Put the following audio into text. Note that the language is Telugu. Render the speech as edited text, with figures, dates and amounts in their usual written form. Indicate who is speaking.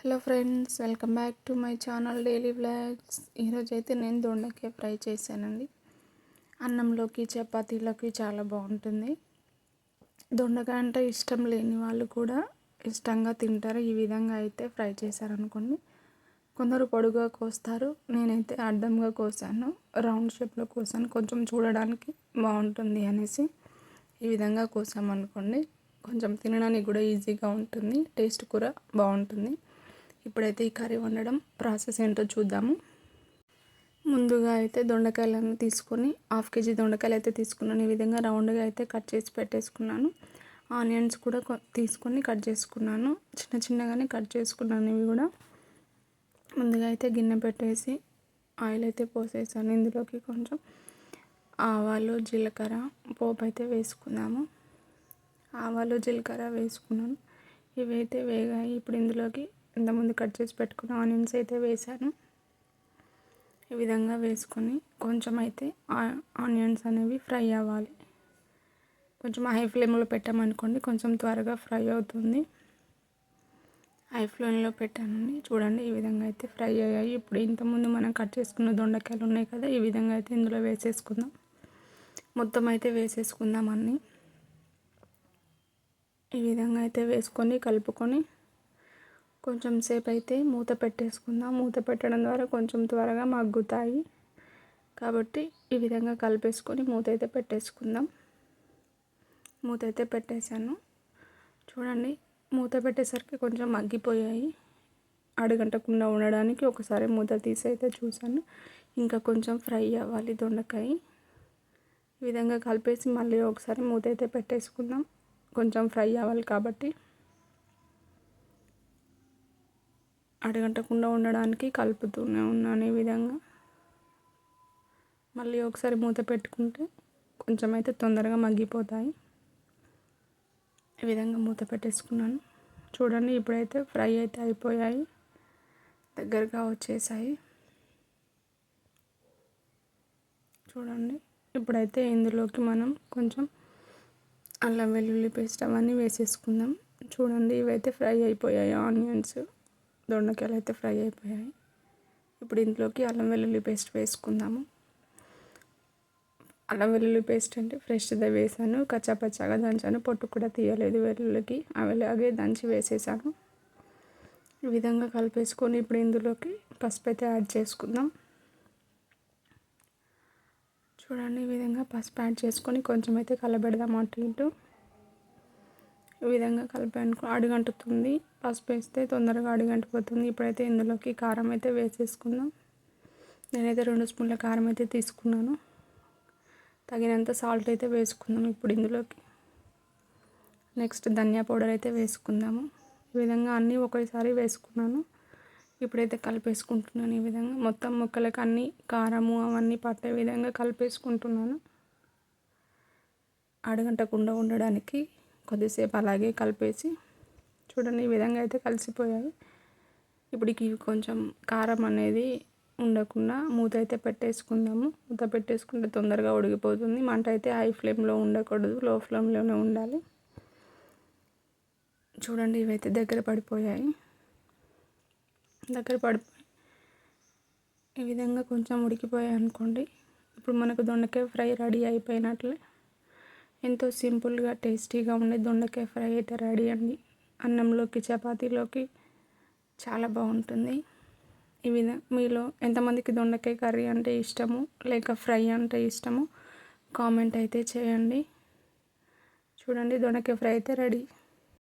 Speaker 1: Hello friends, welcome back to my channel daily vlogs. ఈరోజైతే నేను దొండకాయ ఫ్రై చేశానండి. అన్నంలోకి చపాతీలోకి చాలా బాగుంటుంది. దొండకాయ అంటే ఇష్టం లేని వాళ్ళు కూడా ఇష్టంగా తింటారు. ఈ విధంగా అయితే ఫ్రై చేశారనుకోండి. కొందరు పొడుగా కోస్తారు, నేనైతే అడ్డంగా కోసాను, రౌండ్ షేప్లో కోసాను, కొంచెం చూడడానికి బాగుంటుంది అనేసి ఈ విధంగా కోసామనుకోండి. కొంచెం తినడానికి కూడా ఈజీగా ఉంటుంది, టేస్ట్ కూడా బాగుంటుంది. ఇప్పుడైతే ఈ కర్రీ వండడం ప్రాసెస్ ఏంటో చూద్దాము. ముందుగా అయితే దొండకాయలను తీసుకొని 1/2 kg దొండకాయలు అయితే తీసుకున్నాను. ఈ విధంగా రౌండ్గా అయితే కట్ చేసి పెట్టేసుకున్నాను. ఆనియన్స్ కూడా తీసుకొని కట్ చేసుకున్నాను, చిన్న చిన్నగానే కట్ చేసుకున్నాను. ఇవి కూడా ముందుగా అయితే గిన్నె పెట్టేసి ఆయిల్ అయితే పోసేసాను. ఇందులోకి కొంచెం ఆవాలు, జీలకర్ర పోపు అయితే వేసుకుందాము. ఆవాలు, జీలకర్ర వేసుకున్నాను. ఇవైతే వేగాయి. ఇప్పుడు ఇందులోకి ఇంతకుముందు కట్ చేసి పెట్టుకున్న ఆనియన్స్ అయితే వేసాను. ఈ విధంగా వేసుకొని కొంచెం అయితే ఆనియన్స్ అనేవి ఫ్రై అవ్వాలి. కొంచెం హై ఫ్లేమ్లో పెట్టామనుకోండి, కొంచెం త్వరగా ఫ్రై అవుతుంది. హై ఫ్లేమ్లో పెట్టానండి. చూడండి, ఈ విధంగా అయితే ఫ్రై అయ్యాయి. ఇప్పుడు ఇంతకుముందు మనం కట్ చేసుకున్న దొండకాయలు ఉన్నాయి కదా, ఈ విధంగా అయితే ఇందులో వేసేసుకుందాం. మొత్తం అయితే వేసేసుకుందాం అన్నీ. ఈ విధంగా అయితే వేసుకొని కలుపుకొని కొంచెం సేపు అయితే మూత పెట్టేసుకుందాం. మూత పెట్టడం ద్వారా కొంచెం త్వరగా మగ్గుతాయి కాబట్టి ఈ విధంగా కలిపేసుకొని మూత అయితే పెట్టేసుకుందాం. మూత అయితే పెట్టేశాను. చూడండి, మూత పెట్టేసరికి కొంచెం మగ్గిపోయాయి. అడుగంటకుండా ఉండడానికి ఒకసారి మూత తీసి అయితే చూసాను. ఇంకా కొంచెం ఫ్రై అవ్వాలి దొండకాయ. ఈ విధంగా కలిపేసి మళ్ళీ ఒకసారి మూత అయితే పెట్టేసుకుందాం. కొంచెం ఫ్రై అవ్వాలి కాబట్టి అడగంటకుండా ఉండడానికి కలుపుతూనే ఉన్నాను. ఈ విధంగా మళ్ళీ ఒకసారి మూత పెట్టుకుంటే కొంచెం అయితే తొందరగా మగ్గిపోతాయి. ఈ విధంగా మూత పెట్టేసుకున్నాను. చూడండి, ఇప్పుడైతే ఫ్రై అయితే అయిపోయాయి, దగ్గరగా వచ్చేసాయి. చూడండి, ఇప్పుడైతే ఇందులోకి మనం కొంచెం అల్లం వెల్లుల్లి పేస్ట్ అవన్నీ వేసేసుకుందాం. చూడండి, ఇవైతే ఫ్రై అయిపోయాయి. ఆనియన్స్, దొండకాయలు అయితే ఫ్రై అయిపోయాయి. ఇప్పుడు ఇందులోకి అల్లం వెల్లుల్లి పేస్ట్ వేసుకుందాము. అల్లం వెల్లుల్లి పేస్ట్ అంటే ఫ్రెష్గా వేసాను, కచ్చాపచ్చాగా దంచాను, పొట్టు కూడా తీయలేదు వెల్లుల్లికి, అలాగే దంచి వేసేసాను. ఈ విధంగా కలిపేసుకొని ఇప్పుడు ఇందులోకి పసుపు అయితే యాడ్ చేసుకుందాం. చూడండి, ఈ విధంగా పసుపు యాడ్ చేసుకొని కొంచెం అయితే కలబెడదాం అటు ఇటు. ఈ విధంగా కలిపాను, అడుగంటుతుంది. పసుపు వేస్తే తొందరగా అడుగంటిపోతుంది. ఇప్పుడైతే ఇందులోకి కారం అయితే వేసేసుకుందాం. నేనైతే 2 స్పూన్ల కారం అయితే తీసుకున్నాను. తగినంత సాల్ట్ అయితే వేసుకుందాం ఇప్పుడు ఇందులోకి. నెక్స్ట్ ధనియా పౌడర్ అయితే వేసుకుందాము. ఈ విధంగా అన్నీ ఒకేసారి వేసుకున్నాను. ఇప్పుడైతే కలిపేసుకుంటున్నాను. ఈ విధంగా మొత్తం ముక్కలకి అన్నీ కారము అవన్నీ పట్టే విధంగా కలిపేసుకుంటున్నాను. అడుగంటకుండా ఉండడానికి కొద్దిసేపు అలాగే కలిపేసి చూడండి, ఈ విధంగా అయితే కలిసిపోయాయి. ఇప్పటికి కొంచెం కారం అనేది ఉండకుండా మూత అయితే పెట్టేసుకుందాము. మూత పెట్టేసుకుంటే తొందరగా ఉడికిపోతుంది. మంట అయితే హై ఫ్లేమ్లో ఉండకూడదు, లో ఫ్లేమ్లోనే ఉండాలి. చూడండి, ఇవైతే దగ్గర పడిపోయాయి. ఈ విధంగా కొంచెం ఉడికిపోయాయి అనుకోండి. ఇప్పుడు మనకు దొండకాయ ఫ్రై రెడీ అయిపోయినట్లే. ఎంతో సింపుల్గా టేస్టీగా ఉండే దొండకాయ ఫ్రై అయితే రెడీ అండి. అన్నంలోకి చపాతీలోకి చాలా బాగుంటుంది. ఈ విధంగా మీలో ఎంతమందికి దొండకాయ కర్రీ అంటే ఇష్టము లేక ఫ్రై అంటే ఇష్టము కామెంట్ అయితే చేయండి. చూడండి, దొండకాయ ఫ్రై అయితే రెడీ.